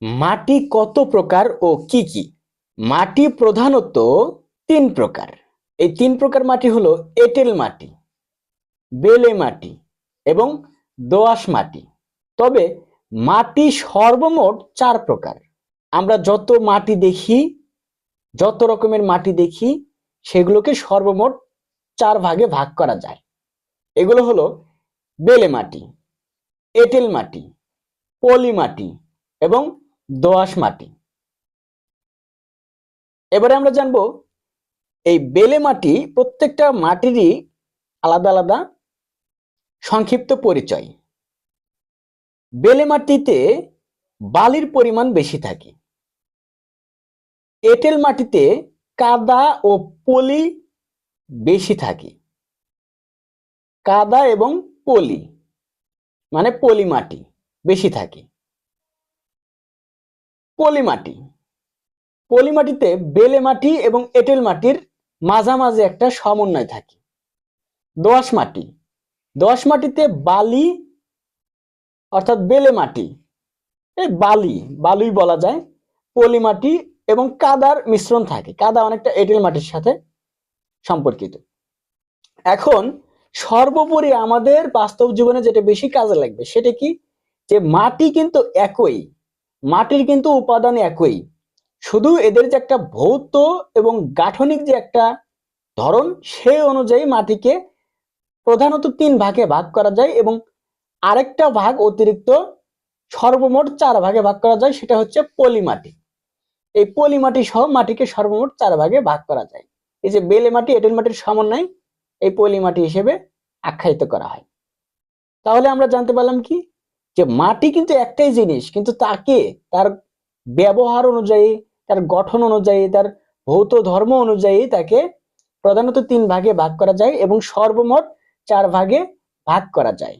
মাটি কত প্রকার ও কি কি? মাটি প্রধানত তিন প্রকার। এই তিন প্রকার মাটি হলো এঁটেল মাটি, বেলে মাটি এবং দোআঁশ মাটি। তবে মাটি সর্বমোট চার প্রকার। আমরা যত মাটি দেখি, যত রকমের মাটি দেখি, সেগুলোকে সর্বমোট চার ভাগে ভাগ করা যায়। এগুলো হলো বেলে মাটি, এঁটেল মাটি, পলি মাটি এবং দোআঁশ মাটি। এবারে আমরা জানবো এই বেলে মাটি, প্রত্যেকটা মাটিরই আলাদা আলাদা সংক্ষিপ্ত পরিচয়। বেলে মাটিতে বালির পরিমাণ বেশি থাকে। এঁটেল মাটিতে কাদা ও পলি বেশি থাকে। কাদা এবং পলি মানে পলি মাটি বেশি থাকে। পলি মাটি, পলি মাটিতে বেলে মাটি এবং এঁটেল মাটির মাঝামাঝি একটা সমন্বয় থাকে। দোআঁশ মাটি, দোআঁশ মাটিতে বালি অর্থাৎ বেলে মাটি, এই বালুই বলা যায়, পলি মাটি এবং কাদার মিশ্রণ থাকে। কাদা অনেকটা এঁটেল মাটির সাথে সম্পর্কিত। এখন সর্বোপরি আমাদের বাস্তব জীবনে যেটা বেশি কাজে লাগবে সেটা কি, যে মাটি কিন্তু একই, মাটির কিন্তু উপাদান একই, শুধু এদের যে একটা ভৌত এবং গাঠনিক যে একটা ধরন, সেই অনুযায়ী মাটিকে প্রধানত তিন ভাগে ভাগ করা যায় এবং আরেকটা ভাগ অতিরিক্ত সর্বমোট চার ভাগে ভাগ করা যায়, সেটা হচ্ছে পলি মাটি। এই পলি মাটি সহ মাটিকে সর্বমোট চার ভাগে ভাগ করা যায়। এই যে বেলে মাটি, এঁটেল মাটির সমন্বয় এই পলি মাটি হিসেবে আখ্যায়িত করা হয়। তাহলে আমরা জানতে পারলাম কি, যে মাটি কিন্তু একটাই জিনিস, কিন্তু তাকে তার ব্যবহার অনুযায়ী, তার গঠন অনুযায়ী, তার ভৌত ধর্ম অনুযায়ী তাকে প্রধানত তিন ভাগে ভাগ করা যায় এবং সর্বমোট চার ভাগে ভাগ করা যায়।